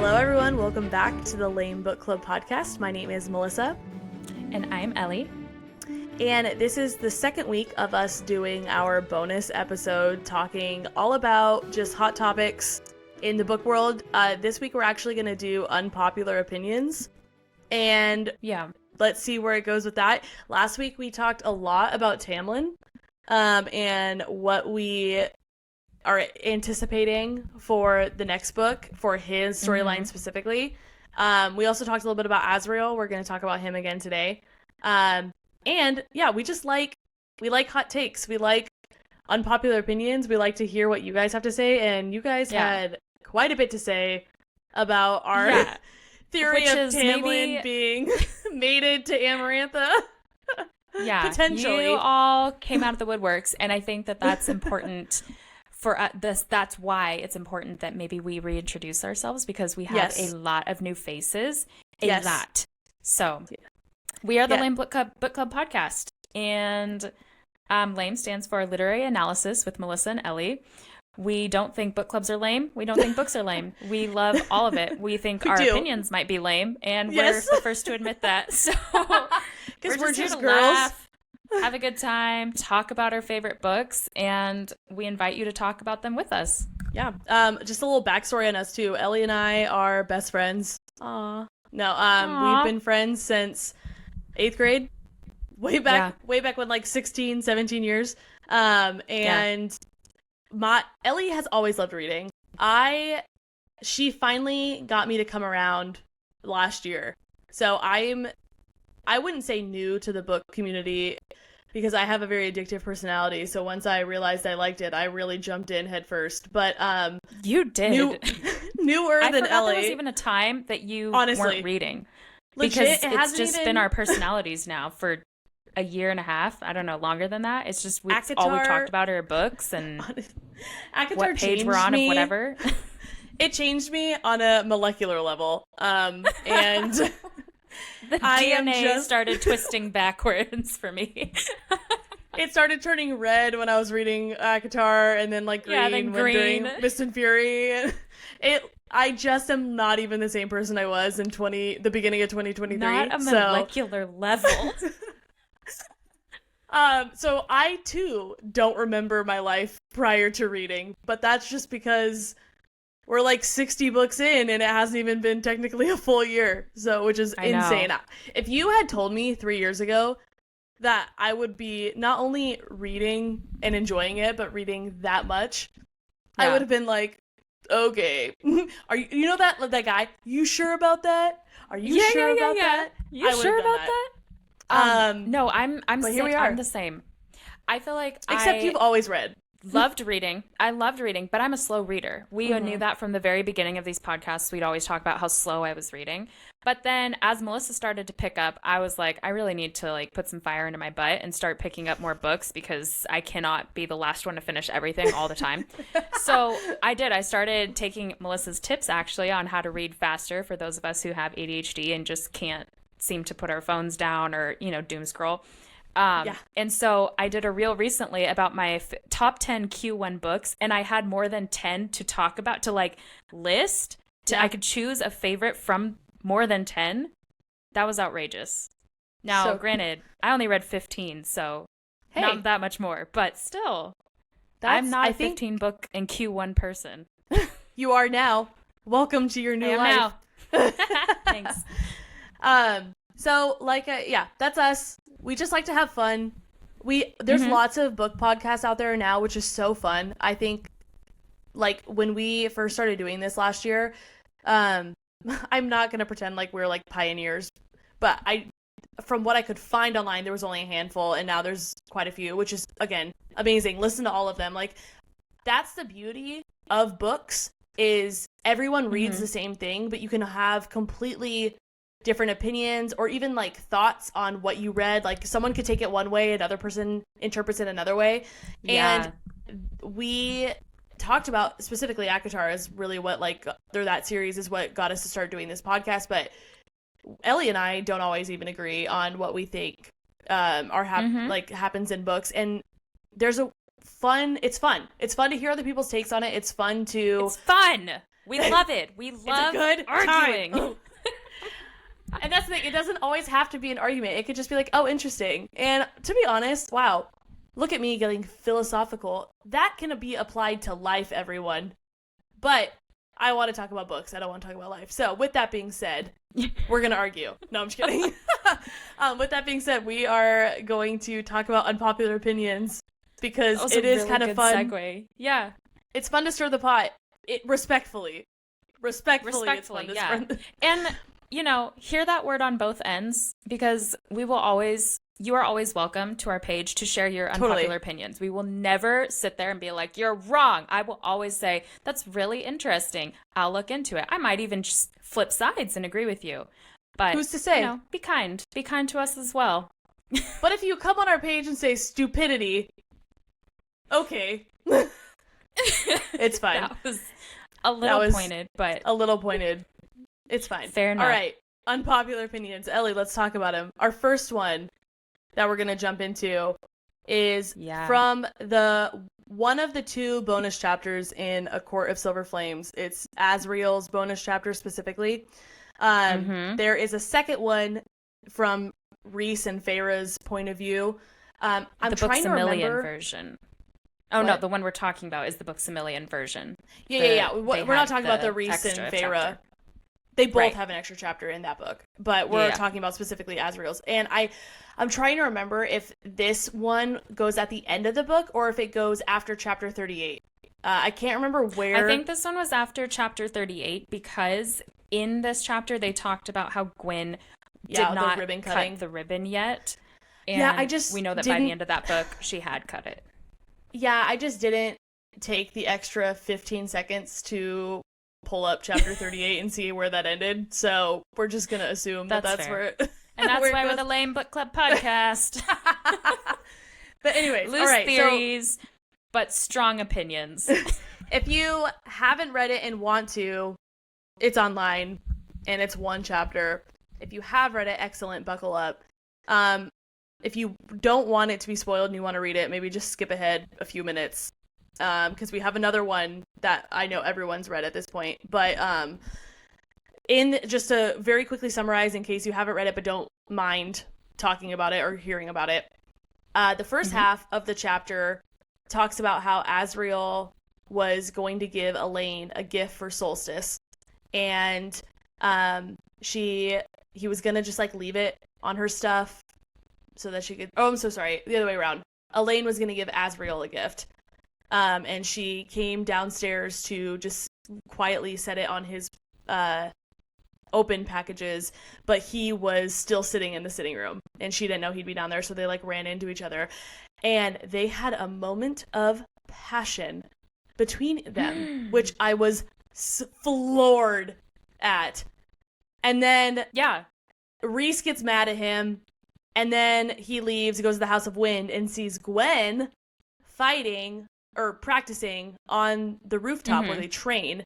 Hello, everyone. Welcome back to the L.A.M.E Book Club podcast. My name is Melissa. And I'm Ellie. And this is the second week of us doing our bonus episode talking all about just hot topics in the book world. This week we're actually going to do unpopular opinions. And let's see where it goes with that. Last week we talked a lot about Tamlin and what we are anticipating for the next book, for his storyline specifically. We also talked a little bit about Azriel. We're going to talk about him again today. And yeah, we like hot takes. We like unpopular opinions. We like to hear what you guys have to say. And you guys had quite a bit to say about our theory of Tamlin being mated to Amarantha. Yeah, potentially. You all came out of the woodworks. And I think that that's important for this. That's why it's important that maybe we reintroduce ourselves, because we have a lot of new faces. A lot. So we are the L.A.M E Book Club podcast, and L.A.M E stands for Literary Analysis with Melissa and Ellie. We don't think book clubs are lame. We don't think books are lame. We love all of it. We think our opinions might be lame, and we're the first to admit that. So because we're just here to girls. Laugh, have a good time, talk about our favorite books, and we invite you to talk about them with us. Yeah. Just a little backstory on us too. Ellie and I are best friends. Aww. No, we've been friends since 8th grade. Way back when, like 16, 17 years. And Ellie has always loved reading. She finally got me to come around last year. So I wouldn't say new to the book community, because I have a very addictive personality. So once I realized I liked it, I really jumped in head first. But you did. Newer I than forgot Ellie. There was even a time that you Honestly, weren't reading. Legit, because it's just been our personalities now for a year and a half. I don't know, longer than that. It's just all we've talked about are books and ACOTAR what page we're on of whatever. It changed me on a molecular level. And the DNA started twisting backwards for me. It started turning red when I was reading ACOTAR, and then like green when doing Mist and Fury. I just am not even the same person I was in the beginning of 2023. Not a molecular level. So I too don't remember my life prior to reading, but that's just because we're like 60 books in and it hasn't even been technically a full year. So, which is insane. If you had told me 3 years ago that I would be not only reading and enjoying it, but reading that much, I would have been like, okay, are you know that guy? You sure about that? Are you sure about that? You sure about that? No, I'm but sick. Here we are. I'm the same. I feel like except you've always read. Loved reading. I loved reading, but I'm a slow reader. We knew that from the very beginning of these podcasts. We'd always talk about how slow I was reading. But then as Melissa started to pick up, I was like, I really need to like put some fire into my butt and start picking up more books, because I cannot be the last one to finish everything all the time. So I did. I started taking Melissa's tips actually on how to read faster for those of us who have ADHD and just can't seem to put our phones down or, doom scroll. And so I did a reel recently about my top 10 Q1 books, and I had more than 10 to talk about, to like list. I could choose a favorite from more than 10. That was outrageous. Now, granted, I only read 15, so not that much more, but still, I'm not a 15 book and Q1 person. You are now. Welcome to your new life. Now. Thanks. So like, that's us. We just like to have fun. There's lots of book podcasts out there now, which is so fun. I think, like, when we first started doing this last year, I'm not going to pretend like we're, like, pioneers, but from what I could find online, there was only a handful, and now there's quite a few, which is, again, amazing. Listen to all of them. Like, that's the beauty of books, is everyone reads the same thing, but you can have completely different opinions or even like thoughts on what you read. Like someone could take it one way, another person interprets it another way. And we talked about specifically ACOTAR is really what that series is what got us to start doing this podcast. But Ellie and I don't always even agree on what we think happens in books. And there's it's fun to hear other people's takes on it. It's fun We love it. We love good arguing. And that's the thing. It doesn't always have to be an argument. It could just be like, oh, interesting. And to be honest, wow, look at me getting philosophical. That can be applied to life, everyone. But I want to talk about books. I don't want to talk about life. So with that being said, we're going to argue. No, I'm just kidding. With that being said, we are going to talk about unpopular opinions because it is kind of fun. Segue. Yeah. It's fun to stir the pot. Respectfully, it's fun to yeah. And, hear that word on both ends because you are always welcome to our page to share your unpopular opinions. We will never sit there and be like, you're wrong. I will always say, that's really interesting. I'll look into it. I might even just flip sides and agree with you. But who's to say? Be kind. Be kind to us as well. But if you come on our page and say stupidity, okay. It's fine. That was a little pointed, but... A little pointed. It's fine. Fair enough. All right. Unpopular opinions. Ellie, let's talk about them. Our first one that we're going to jump into is from one of the 2 bonus chapters in A Court of Silver Flames. It's Azriel's bonus chapter specifically. There is a second one from Rhys and Feyre's point of view. I'm trying to remember version. Oh, what? No, the one we're talking about is the Books-A-Million version. Yeah. We're not talking about the Rhys and Feyre. Chapter. They both have an extra chapter in that book, but we're talking about specifically Azriel's. And I'm trying to remember if this one goes at the end of the book or if it goes after chapter 38. I can't remember where. I think this one was after chapter 38 because in this chapter they talked about how Gwyn did not cut the ribbon yet. And we know that by the end of that book, she had cut it. Yeah, I just didn't take the extra 15 seconds to pull up chapter 38 and see where that ended. So we're just going to assume that's where it And that's why we're the L.A.M.E Book Club podcast. But anyways, loose theories, but strong opinions. If you haven't read it and want to, it's online and it's 1 chapter. If you have read it, excellent, buckle up. If you don't want it to be spoiled and you want to read it, maybe just skip ahead a few minutes. Because we have another one that I know everyone's read at this point. But in just to very quickly summarize in case you haven't read it but don't mind talking about it or hearing about it. The first half of the chapter talks about how Azriel was going to give Elain a gift for Solstice. And he was going to just leave it on her stuff so that she could... Oh, I'm so sorry. The other way around. Elain was going to give Azriel a gift. And she came downstairs to just quietly set it on his open packages, but he was still sitting in the sitting room, and she didn't know he'd be down there, so they ran into each other, and they had a moment of passion between them, which I was floored at. And then Rhys gets mad at him, and then he leaves, goes to the House of Wind, and sees Gwyn fighting or practicing on the rooftop where they train.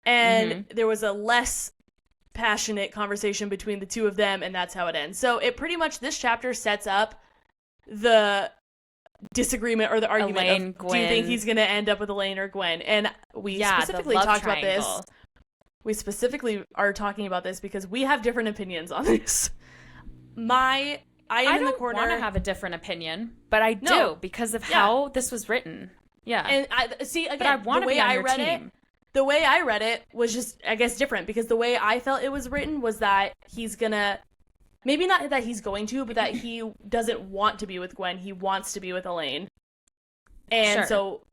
And there was a less passionate conversation between the two of them, and that's how it ends. So it pretty much, this chapter sets up the disagreement or the argument Elain, of, Gwyn. do you think he's going to end up with Elain or Gwyn? And we specifically talked about this. We specifically are talking about this because we have different opinions on this. I don't want to have a different opinion, but I do because of how this was written. Yeah. And I see, again, but I want to be on your team. The way I read it was just, I guess, different because the way I felt it was written was that he's gonna, maybe not that he's going to, but that he doesn't want to be with Gwyn. He wants to be with Elain. And so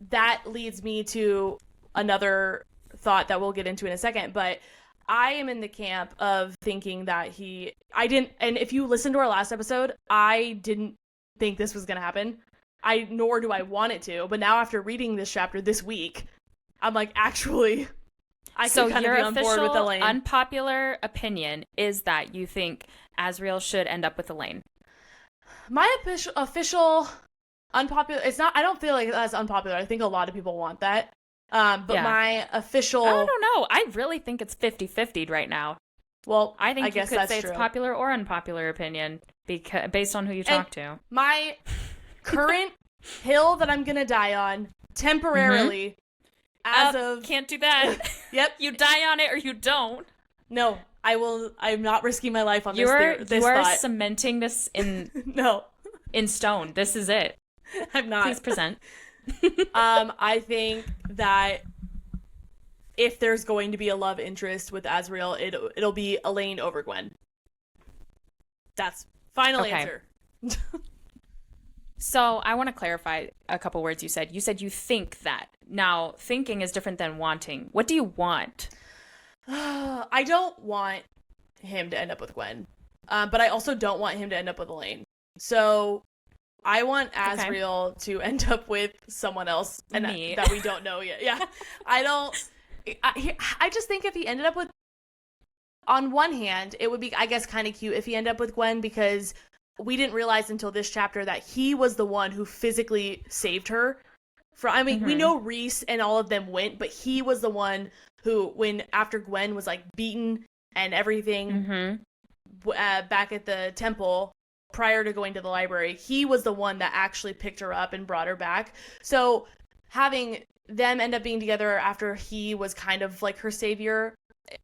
that leads me to another thought that we'll get into in a second. But I am in the camp of thinking that and if you listen to our last episode, I didn't think this was going to happen. Nor do I want it to. But now after reading this chapter this week, I'm actually, I can kind of be on board with Elain. So your unpopular opinion is that you think Azriel should end up with Elain. My official unpopular, it's not, I don't feel like that's unpopular. I think a lot of people want that. But my official... I don't know. I really think it's 50-50 right now. Well, I think you could say it's popular or unpopular opinion based on who you talk to. My current hill that I'm going to die on temporarily as of can't do that. Yep. You die on it or you don't. No, I will. I'm not risking my life on this You are thought. cementing this in No, in stone. This is it. I'm not. Please present. I think that if there's going to be a love interest with Azriel, it'll be Elain over Gwyn. That's final answer. So I want to clarify a couple words you said. You said you think that. Now, thinking is different than wanting. What do you want? I don't want him to end up with Gwyn, but I also don't want him to end up with Elain. So I want Azriel to end up with someone else and that we don't know yet. Yeah, I just think if he ended up with, on one hand, it would be, I guess, kind of cute if he ended up with Gwyn, because we didn't realize until this chapter that he was the one who physically saved her. We know Rhys and all of them went, but he was the one who, after Gwyn was like beaten and everything back at the temple prior to going to the library, he was the one that actually picked her up and brought her back. So having them end up being together after he was kind of like her savior,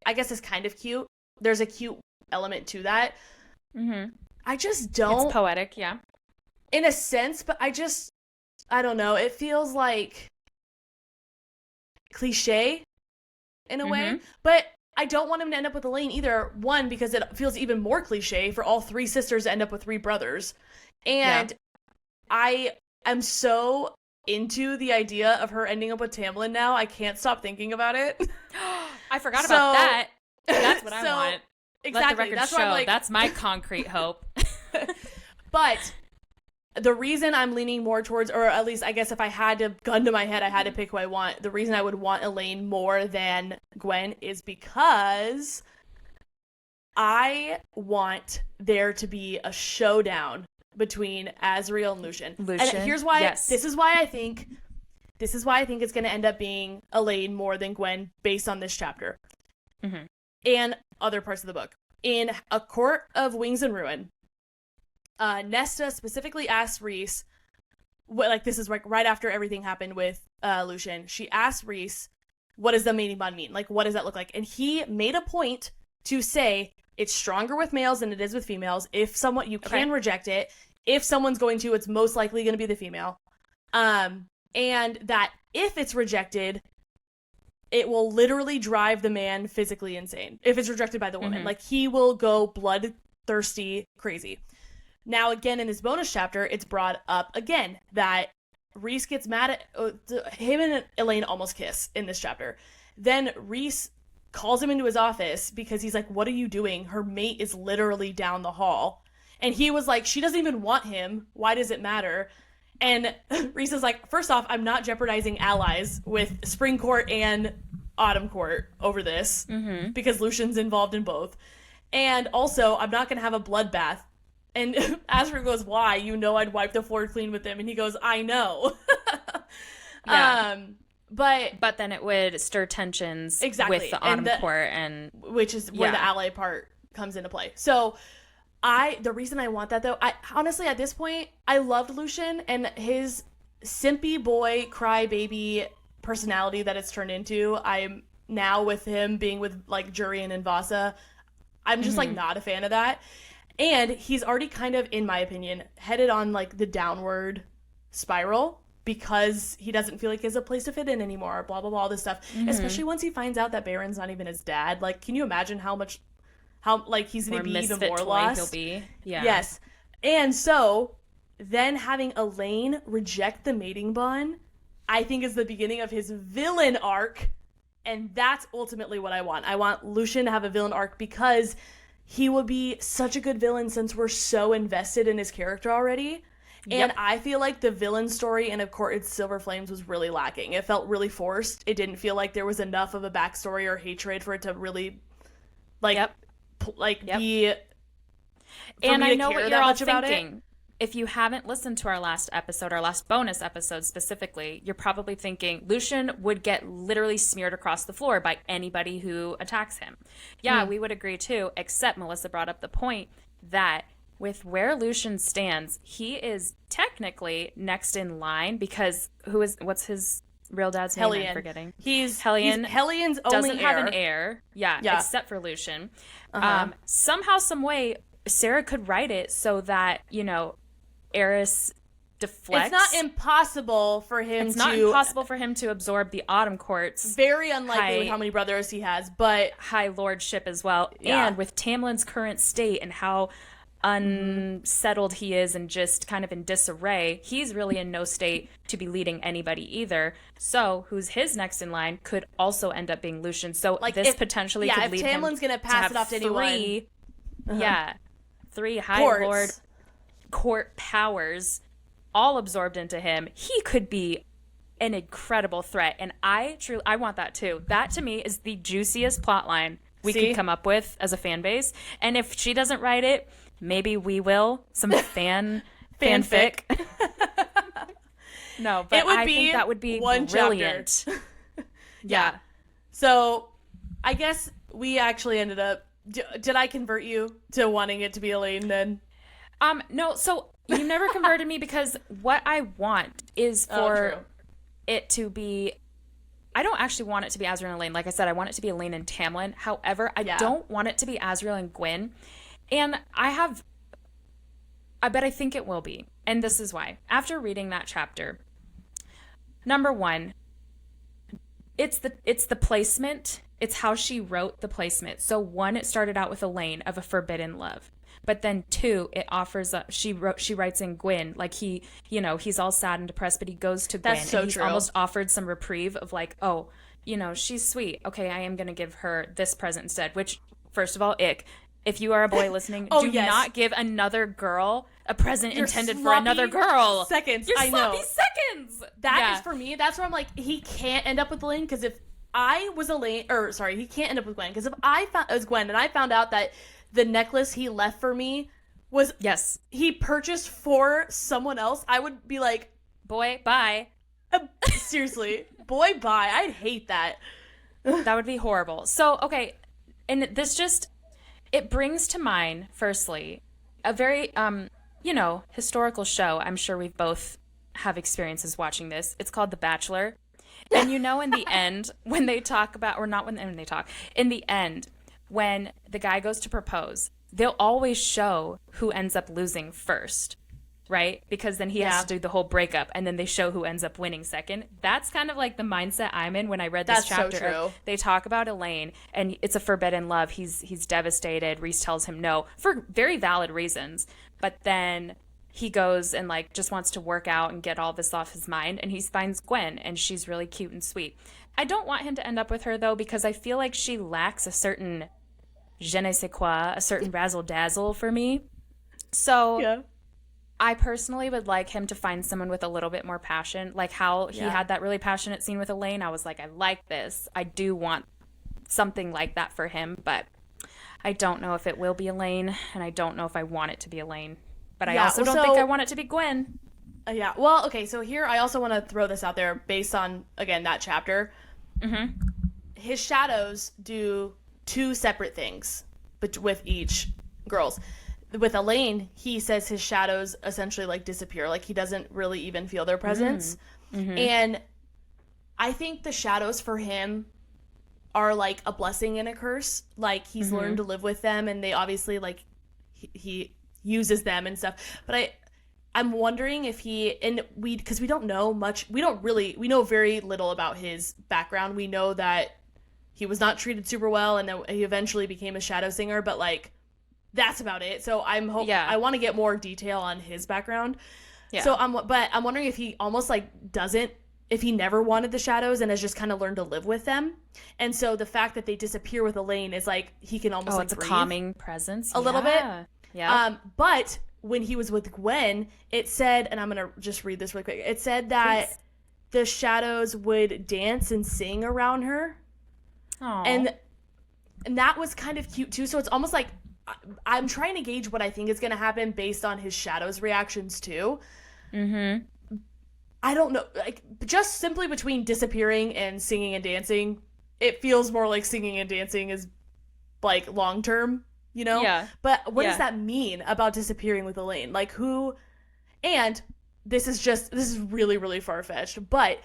I guess is kind of cute. There's a cute element to that. I just don't. It's poetic, yeah. In a sense, but I don't know. It feels like cliche in a way, but I don't want him to end up with Elain either. One, because it feels even more cliche for all three sisters to end up with three brothers. And I am so into the idea of her ending up with Tamlin now. I can't stop thinking about it. I forgot about that. That's what I want. Exactly. Let the record that's show. That's my concrete hope. But the reason I'm leaning more towards, or at least I guess if I had to, gun to my head, I had to pick who I want, the reason I would want Elain more than Gwyn is because I want there to be a showdown between Azriel and Lucien. And here's why. Yes. This is why I think it's going to end up being Elain more than Gwyn based on this chapter. And other parts of the book. In A Court of Wings and Ruin, Nesta specifically asked Rhys, this is like right after everything happened with Lucien, she asked Rhys, what does the mating bond mean? Like, what does that look like? And he made a point to say it's stronger with males than it is with females. If someone, you can reject it. If someone's going to, it's most likely going to be the female. And that if it's rejected, it will literally drive the man physically insane. If it's rejected by the woman. Like, he will go bloodthirsty crazy. Now, again, in his bonus chapter, it's brought up again that Rhys gets mad at him and Elain almost kiss in this chapter. Then Rhys calls him into his office because he's like, what are you doing? Her mate is literally down the hall. And he was like, she doesn't even want him. Why does it matter? And Rhys is like, first off, I'm not jeopardizing allies with Spring Court and Autumn Court over this because Lucien's involved in both. And also, I'm not going to have a bloodbath. And Azriel goes, why? You know I'd wipe the floor clean with him. And he goes, I know. But then it would stir tensions exactly with the Autumn Court, and which is where the ally part comes into play. So the reason I want that, though, I honestly, at this point, I loved Lucien and his simpy boy crybaby personality that it's turned into. I'm now with him being with like Jurian and Vasa. I'm just like not a fan of that. And he's already kind of, in my opinion, headed on like the downward spiral because he doesn't feel like he has a place to fit in anymore, blah, blah, blah, all this stuff. Especially once he finds out that Baron's not even his dad. Like, can you imagine how he's going to be even more lost? He'll be. Yeah. Yes. And so then having Elain reject the mating bond, I think is the beginning of his villain arc. And that's ultimately what I want. I want Lucien to have a villain arc because he would be such a good villain since we're so invested in his character already. And I feel like the villain story in A Court of Silver Flames was really lacking. It felt really forced. It didn't feel like there was enough of a backstory or hatred for it to really, be... And I know what you're all thinking. If you haven't listened to our last episode, our last bonus episode specifically, you're probably thinking Lucien would get literally smeared across the floor by anybody who attacks him. Yeah, we would agree too, except Melissa brought up the point that with where Lucien stands, he is technically next in line because what's his real dad's name I'm forgetting. He's Hellion. Hellion's only doesn't have an heir. Yeah, except for Lucien. Somehow, some way, Sarah could write it so that, you know, Eris deflects. It's not impossible for him It's not impossible for him to absorb the Autumn Court's very unlikely with how many brothers he has, but high lordship as well. Yeah. And with Tamlin's current state and how unsettled he is and just kind of in disarray, he's really in no state to be leading anybody either. So who's his next in line could also end up being Lucien. So like this potentially could lead him Tamlin's gonna pass it off to anyone. Three High Lord court powers all absorbed into him. He could be an incredible threat, and I want that too. That to me is the juiciest plot line we could come up with as a fan base. And if she doesn't write it, maybe we will. Some fanfic. No, but I think that would be brilliant. Yeah. So I guess we actually ended up. Did I convert you to wanting it to be Elain then? No. So you never converted me, because what I want is for it to be. I don't actually want it to be Azriel and Elain. Like I said, I want it to be Elain and Tamlin. However, I don't want it to be Azriel and Gwyn. And I think it will be. And this is why. After reading that chapter, number one, it's the placement. It's how she wrote the placement. So one, it started out with Elain of a forbidden love. But then two, it offers she writes in Gwyn, like he's all sad and depressed, but he goes to Gwyn and he's almost offered some reprieve of like, oh, she's sweet. Okay, I am going to give her this present instead, which first of all, ick. If you are a boy listening, do not give another girl a present intended for another girl. Seconds. You're I sloppy know. Seconds. That is for me. That's where I'm like, he can't end up with Elain, because if I was Elain, he can't end up with Gwyn, because if I found it was Gwyn and I found out that the necklace he left for me was he purchased for someone else, I would be like, boy, bye. Seriously, boy, bye. I'd hate that. That would be horrible. So, okay, and this just, it brings to mind, firstly, a very, historical show. I'm sure we've both have experiences watching this. It's called The Bachelor. And in the end, when they talk about, or not when they talk, in the end, when the guy goes to propose, they'll always show who ends up losing first, right? Because then he has to do the whole breakup, and then they show who ends up winning second. That's kind of like the mindset I'm in when I read this chapter. So true. They talk about Elain, and it's a forbidden love. He's devastated. Rhys tells him no for very valid reasons, but then he goes and like just wants to work out and get all this off his mind, and he finds Gwyn, and she's really cute and sweet. I don't want him to end up with her though, because I feel like she lacks a certain je ne sais quoi, a certain razzle-dazzle for me. So I personally would like him to find someone with a little bit more passion, like how he had that really passionate scene with Elain. I was like, I like this. I do want something like that for him, but I don't know if it will be Elain, and I don't know if I want it to be Elain. But I also don't think I want it to be Gwyn. Well, okay, so here I also want to throw this out there based on, again, that chapter. Mm-hmm. His shadows do two separate things with each girls. With Elain, he says his shadows essentially like disappear, like he doesn't really even feel their presence. Mm-hmm. And I think the shadows for him are like a blessing and a curse. Like he's learned to live with them, and they obviously like he uses them and stuff. But I'm wondering if because we don't know much, we know very little about his background. We know that he was not treated super well, and then he eventually became a shadow singer, but like that's about it. So I want to get more detail on his background. Yeah. So I'm wondering if he almost like if he never wanted the shadows and has just kind of learned to live with them. And so the fact that they disappear with Elain is like he can almost it's a calming presence a little bit. Yeah. But when he was with Gwyn, it said, and I'm going to just read this really quick. It said that the shadows would dance and sing around her. Aww. And that was kind of cute too. So it's almost like I'm trying to gauge what I think is going to happen based on his shadows reactions too. Mm-hmm. I don't know. Like just simply between disappearing and singing and dancing, it feels more like singing and dancing is like long term, you know? Yeah. But what does that mean about disappearing with Elain? Like who? And this is really, really far fetched, but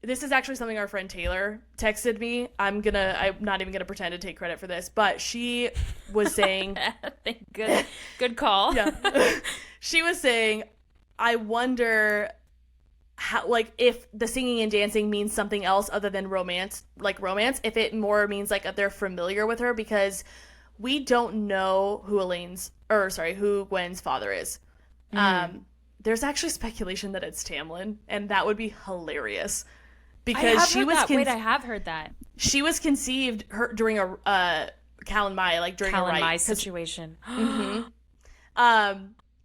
this is actually something our friend Taylor texted me. I'm not even gonna pretend to take credit for this, but she was saying, good call. Yeah, she was saying, I wonder how, like, if the singing and dancing means something else other than romance, if it more means like they're familiar with her, because we don't know who who Gwen's father is. There's actually speculation that it's Tamlin, and that would be hilarious. Because Wait, I have heard that. She was conceived during a Cal-and-My, like during a rite. Cal-and-My situation.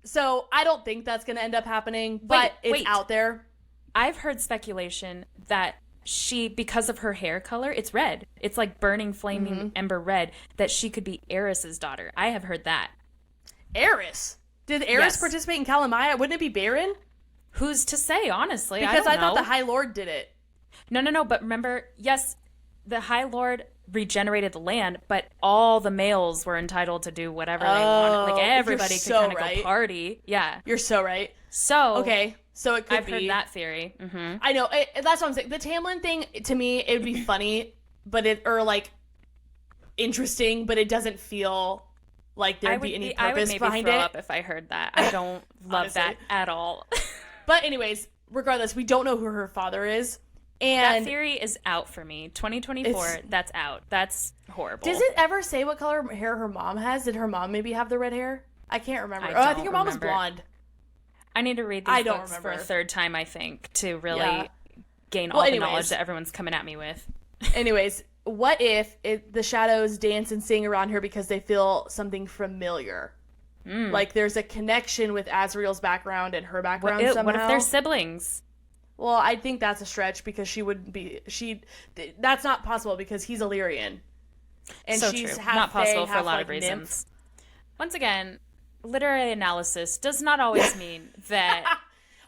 So I don't think that's going to end up happening, but it's out there. I've heard speculation that because of her hair color, it's red. It's like burning, flaming ember red, that she could be Aerys's daughter. I have heard that. Aerys? Did Aerys participate in Cal-and-My? Wouldn't it be Baron? Who's to say, honestly? Because I thought know. the High Lord did it. No. But remember, yes, the High Lord regenerated the land, but all the males were entitled to do whatever they wanted. Like, everybody could kind of go party. Yeah. You're so right. So okay, so it could I've heard that theory. Mm-hmm. I know. That's what I'm saying. The Tamlin thing, to me, it would be funny, interesting, but it doesn't feel like there'd be any purpose behind it. I would maybe throw up if I heard that. I don't love that at all. But anyways, regardless, we don't know who her father is. And that theory is out for me. 2024, that's out. That's horrible. Does it ever say what color hair her mom has? Did her mom maybe have the red hair? I can't remember. I think her mom was blonde. I need to read these books for a third time, I think, to really gain all the knowledge that everyone's coming at me with. Anyways, what if the shadows dance and sing around her because they feel something familiar? Like there's a connection with Azriel's background and her background somehow. What if they're siblings? Well, I think that's a stretch because that's not possible because he's Illyrian. And so she's true. half Not possible fae, for a lot half, of reasons. nymph. Once again, literary analysis does not always mean that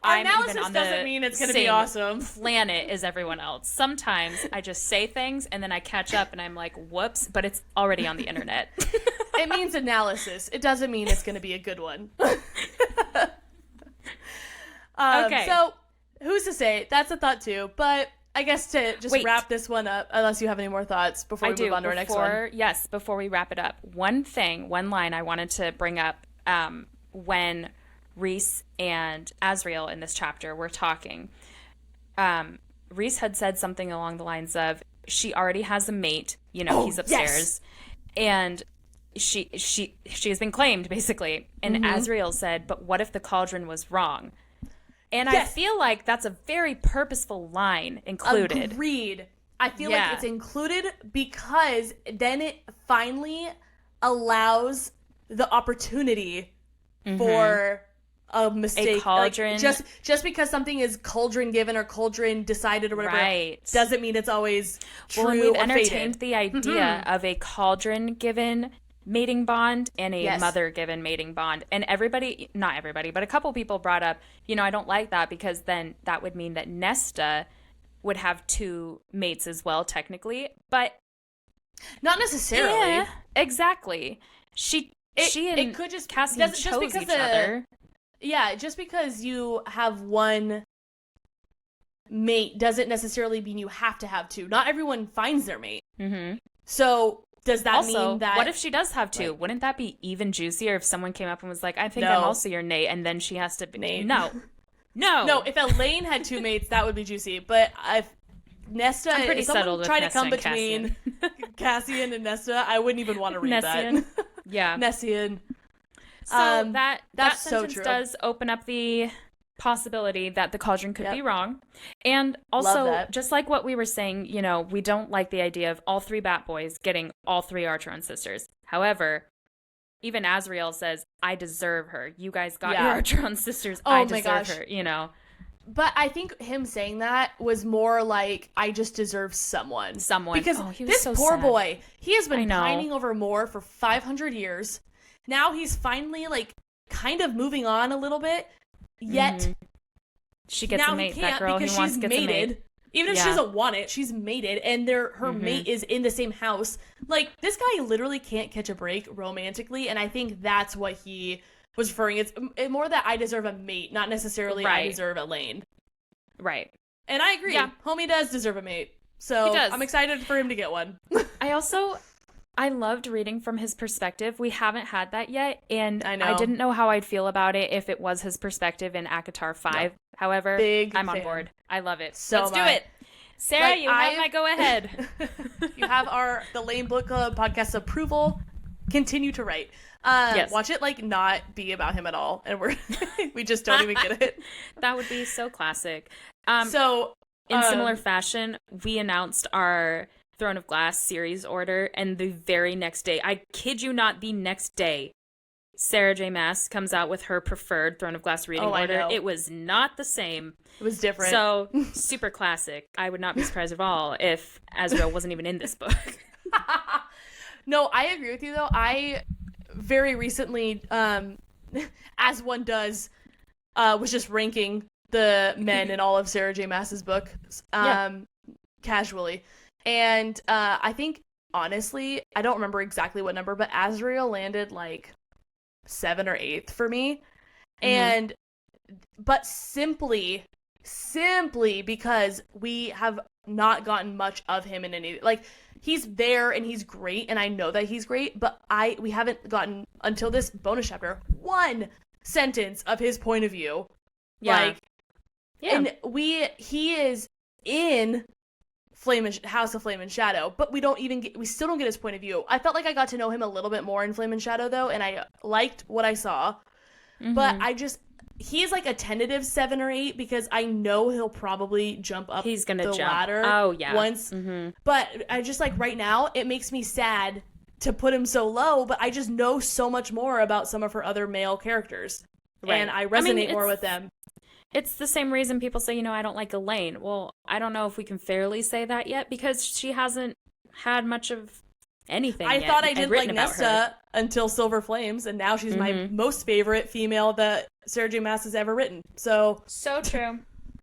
I'm even on doesn't mean it's going to be awesome. Planet as everyone else. Sometimes I just say things and then I catch up and I'm like, whoops, but it's already on the internet. It means analysis. It doesn't mean it's going to be a good one. Okay. So, who's to say? That's a thought too. But I guess to just wrap this one up, unless you have any more thoughts before we move on to our next one. Yes, before we wrap it up. One line I wanted to bring up when Rhys and Azriel in this chapter were talking. Rhys had said something along the lines of, she already has a mate, he's upstairs. Yes. And she has been claimed, basically. And Azriel said, but what if the cauldron was wrong? And I feel like that's a very purposeful line included. Agreed. I feel like it's included because then it finally allows the opportunity for a mistake. A cauldron. Like, just because something is cauldron given or cauldron decided or whatever doesn't mean it's always true. Well, and we've or entertained fated. the idea of a cauldron given mating bond and a mother given mating bond, and not everybody, but a couple people brought up, I don't like that because then that would mean that Nesta would have two mates as well, technically, but not necessarily. Yeah, exactly. She and could just Cassian chose each other. Yeah, just because you have one mate doesn't necessarily mean you have to have two. Not everyone finds their mate. So does that mean that... what if she does have two? Wouldn't that be even juicier if someone came up and was like, I think I'm also your Nate, and then she has to be... Nate. No. If Elain had two mates, that would be juicy. But if Nesta... I'm pretty settled with Nesta come between Cassian and Nesta, I wouldn't even want to read that. Yeah. Nessian. So that sentence so true. does open up the possibility that the cauldron could be wrong. And also, just like what we were saying, we don't like the idea of all three Bat Boys getting all three Archeron sisters. However, even Azriel says, I deserve her. You guys got your Archeron sisters. I deserve her, But I think him saying that was more like, I just deserve someone. Because this poor boy, he has been pining over Moore for 500 years. Now he's finally, kind of moving on a little bit. Yet, she gets a mate. That girl he wants gets mated. a mate. Even if she doesn't want it, she's mated, and her mate is in the same house. This guy literally can't catch a break romantically, and I think that's what he was referring. It's more that I deserve a mate, not necessarily I deserve Elain. Right. And I agree. Yeah. Homie does deserve a mate. So I'm excited for him to get one. I loved reading from his perspective. We haven't had that yet, and I didn't know how I'd feel about it if it was his perspective in ACOTAR 5. No. However, I'm on board. I love it. So let's do it. Sarah, you have my go ahead. You have the L.A.M.E Book Club podcast approval. Continue to write. Yes. Watch it not be about him at all, and we just don't even get it. That would be so classic. In similar fashion, we announced our Throne of Glass series order, and the very next day, I kid you not, the next day, Sarah J. Maas comes out with her preferred Throne of Glass reading order. It was not the same. It was different. So, super classic. I would not be surprised at all if Azriel wasn't even in this book. No, I agree with you, though. I very recently, as one does, was just ranking the men in all of Sarah J. Maas's book casually. And I think, honestly, I don't remember exactly what number, but Azriel landed 7th or 8th for me. And but simply because we have not gotten much of him in any, he's there and he's great, and I know that he's great, but we haven't gotten, until this bonus chapter, one sentence of his point of view. And he is in House of Flame and Shadow, but we still don't get his point of view. I felt like I got to know him a little bit more in Flame and Shadow, though, and I liked what I saw. But he's a tentative 7 or 8, because I know he'll probably jump up the ladder once. But I just right now, it makes me sad to put him so low, but I just know so much more about some of her other male characters. Right. And I resonate more with them. It's the same reason people say, I don't like Elain. Well, I don't know if we can fairly say that yet, because she hasn't had much of anything I yet. thought I didn't like Nesta until Silver Flames, and now she's my most favorite female that Sarah J. Maas has ever written. So true.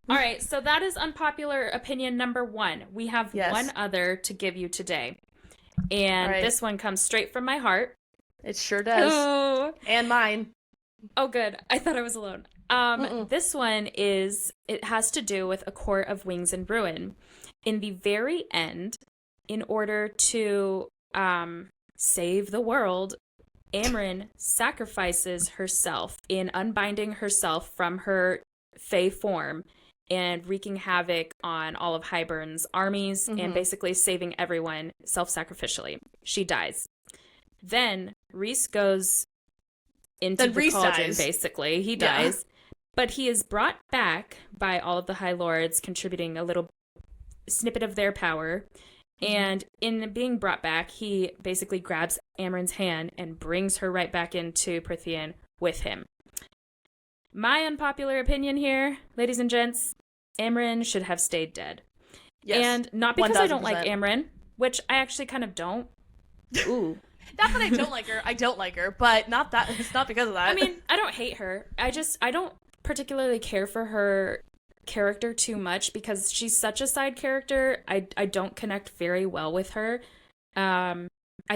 All right, so that is unpopular opinion number 1. We have one other to give you today. And this one comes straight from my heart. It sure does. Oh. And mine. Oh, good. I thought I was alone. This one it has to do with A Court of Wings and Ruin. In the very end, in order to save the world, Amren sacrifices herself in unbinding herself from her Fae form and wreaking havoc on all of Hybern's armies and basically saving everyone self-sacrificially. She dies. Then Rhys goes into the cauldron, basically. He dies. But he is brought back by all of the High Lords, contributing a little snippet of their power. And in being brought back, he basically grabs Amren's hand and brings her right back into Prythian with him. My unpopular opinion here, ladies and gents, Amren should have stayed dead. Yes, and not because 1000%. I don't like Amren, which I actually kind of don't. Ooh. Not that I don't like her. I don't like her, but it's not because of that. I mean, I don't hate her. I don't particularly care for her character too much because she's such a side character. I don't connect very well with her. I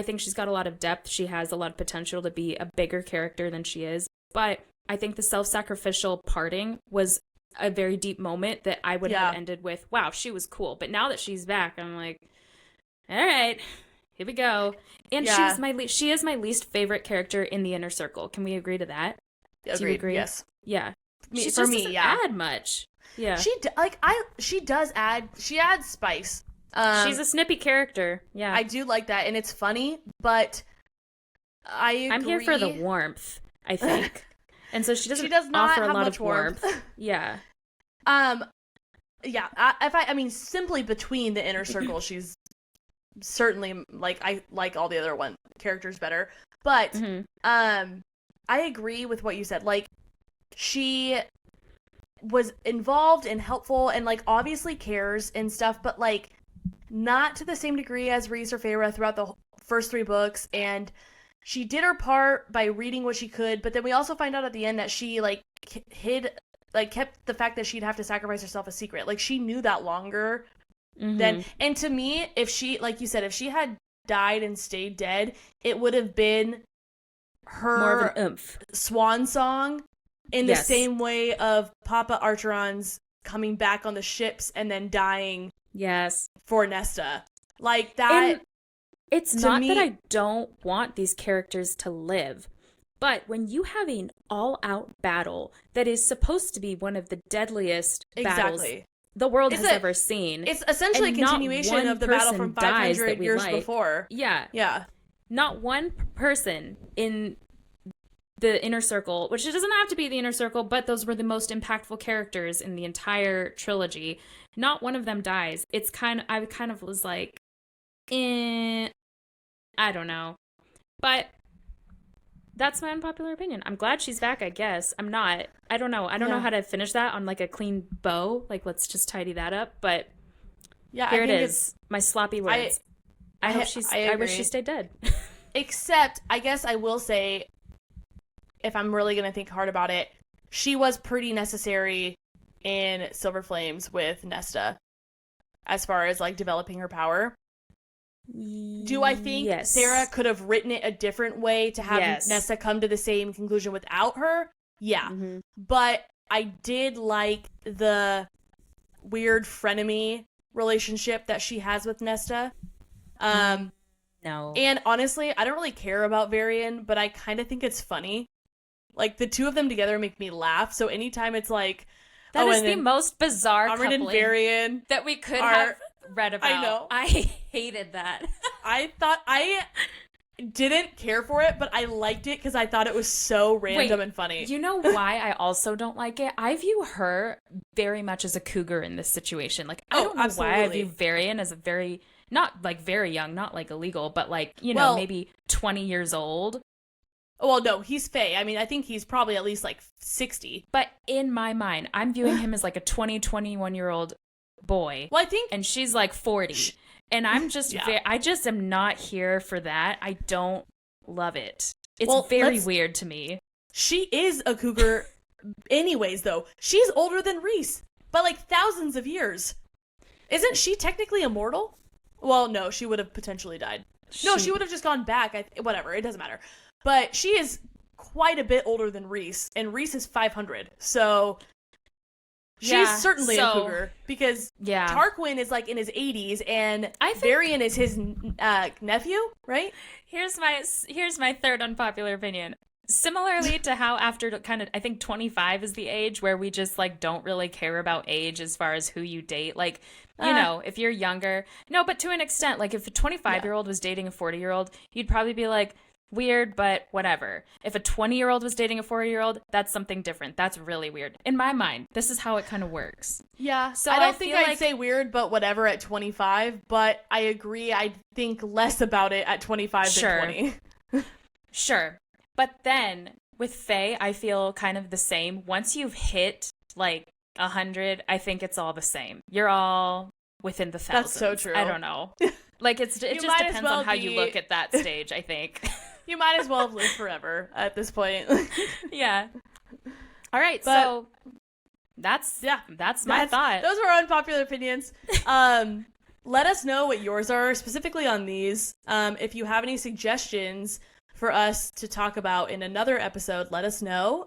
think she's got a lot of depth. She has a lot of potential to be a bigger character than she is. But I think the self-sacrificial parting was a very deep moment that I would have ended with, wow, she was cool. But now that she's back, I'm like, all right, here we go. And she is my least favorite character in the Inner Circle. Can we agree to that? Agreed. Do you agree? Yes. Yeah. She doesn't add much. Yeah. She does add. She adds spice. She's a snippy character. Yeah. I do like that, and it's funny, but I agree. I'm here for the warmth, I think. And so she does not offer have a lot much of warmth. Yeah. Yeah. I mean, simply between the Inner Circle, she's certainly I like all the other characters better. But I agree with what you said. She was involved and helpful and obviously cares and stuff, but not to the same degree as Rhys or Feyre throughout the first 3 books. And she did her part by reading what she could, but then we also find out at the end that she kept the fact that she'd have to sacrifice herself a secret. She knew that longer than. And to me, if she, like you said, if she had died and stayed dead, it would have been her more of an oomph swan song in the same way of Papa Archeron's coming back on the ships and then dying. Yes. For Nesta. Like that. And it's not me, that I don't want these characters to live, but when you have an all-out battle that is supposed to be one of the deadliest battles the world has ever seen. It's essentially a continuation of the battle from 500 years before. Yeah. Yeah. Not one person in the inner circle, which it doesn't have to be the inner circle, but those were the most impactful characters in the entire trilogy. Not one of them dies. I kind of was like, I don't know. But that's my unpopular opinion. I'm glad she's back, I guess. I'm not. I don't know. I don't know how to finish that on like a clean bow. Like, let's just tidy that up. But here it is. My sloppy words. I wish she stayed dead. Except, I guess I will say, if I'm really going to think hard about it, she was pretty necessary in Silver Flames with Nesta as far as like developing her power. Do I think Sarah could have written it a different way to have Nesta come to the same conclusion without her? Yeah. Mm-hmm. But I did like the weird frenemy relationship that she has with Nesta. No. And honestly, I don't really care about Varian, but I kind of think it's funny. Like, the two of them together make me laugh. So anytime it's like... That is the most bizarre coupling and Varian that we could have read about. I know. I hated that. I thought... I didn't care for it, but I liked it because I thought it was so random and funny. You know why I also don't like it? I view her very much as a cougar in this situation. Like, I don't know why I view Varian as a very... Not, like, very young, not, like, illegal, but, like, you know, maybe 20 years old. Well, no, he's Fae. I mean, I think he's probably at least, like, 60. But in my mind, I'm viewing him as, like, a 21-year-old boy. Well, I think... And she's, like, 40. And I'm just... I just am not here for that. I don't love it. It's very weird to me. She is a cougar anyways, though. She's older than Rhys by, like, thousands of years. Isn't she technically immortal? Well, no, she would have potentially died. No, she would have just gone back. Whatever, it doesn't matter. But she is quite a bit older than Rhys, and Rhys is 500. So she's certainly a cougar because Tarquin is like in his 80s, and Varian is his nephew, right? Here's my third unpopular opinion. Similarly to how after kind of, I think 25 is the age where we just like don't really care about age as far as who you date. Like, you know, if you're younger, no, but to an extent, like if a 25-year-old was dating a 40-year-old, you'd probably be like, weird, but whatever. If a 20-year-old was dating a 40-year-old, that's something different. That's really weird. In my mind, this is how it kind of works. Yeah. So I don't think I'd say weird, but whatever at 25, but I agree. I think less about it at 25 than 20. Sure. But then with Faye, I feel kind of the same. Once you've hit like 100, I think it's all the same. You're all within the thousands. That's so true. I don't know. Like it just depends on how you look at that stage, I think. You might as well have lived forever at this point. Yeah. All right, so that's my thought. Those were unpopular opinions. Let us know what yours are, specifically on these. If you have any suggestions for us to talk about in another episode, let us know.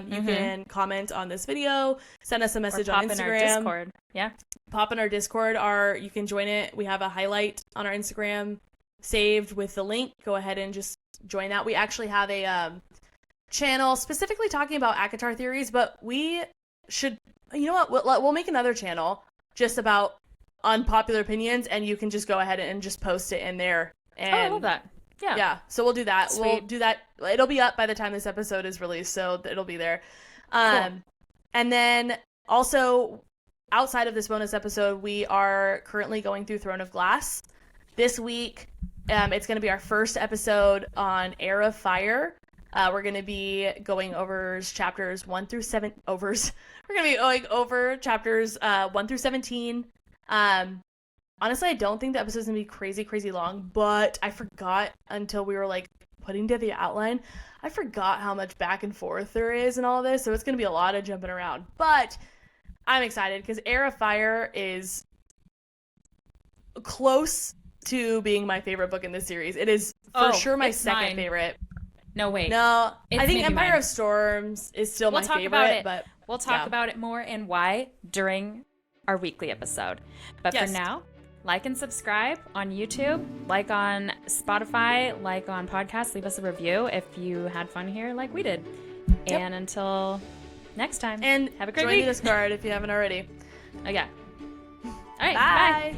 You can comment on this video, send us a message on Instagram. In our Discord. Yeah. Pop in our Discord. You can join it. We have a highlight on our Instagram saved with the link. Go ahead and just join that. We actually have a channel specifically talking about ACOTAR theories, but we should, you know what, we'll make another channel just about unpopular opinions, and you can just go ahead and just post it in there. And I love that. Yeah, so we'll do that. Sweet. We'll do that. It'll be up by the time this episode is released, so it'll be there. Cool. And then also, outside of this bonus episode, we are currently going through Throne of Glass. This week, it's going to be our first episode on Heir of Fire. We're going to be going over chapters 1 through 7. We're going to be going over chapters 1 through 17. Honestly, I don't think the episode's going to be crazy, crazy long, but I forgot until we were, like, putting together the outline. I forgot how much back and forth there is in all this, so it's going to be a lot of jumping around. But I'm excited because Heir of Fire is close to being my favorite book in this series. It is for sure my second favorite. No, wait. No, I think Empire of Storms is still my favorite, but We'll talk about it more and why during our weekly episode. But for now, like and subscribe on YouTube, like on Spotify, like on podcasts. Leave us a review if you had fun here like we did. And until next time, and have a great week. week. Join the Discord if you haven't already. Oh, yeah. All right, bye. Bye.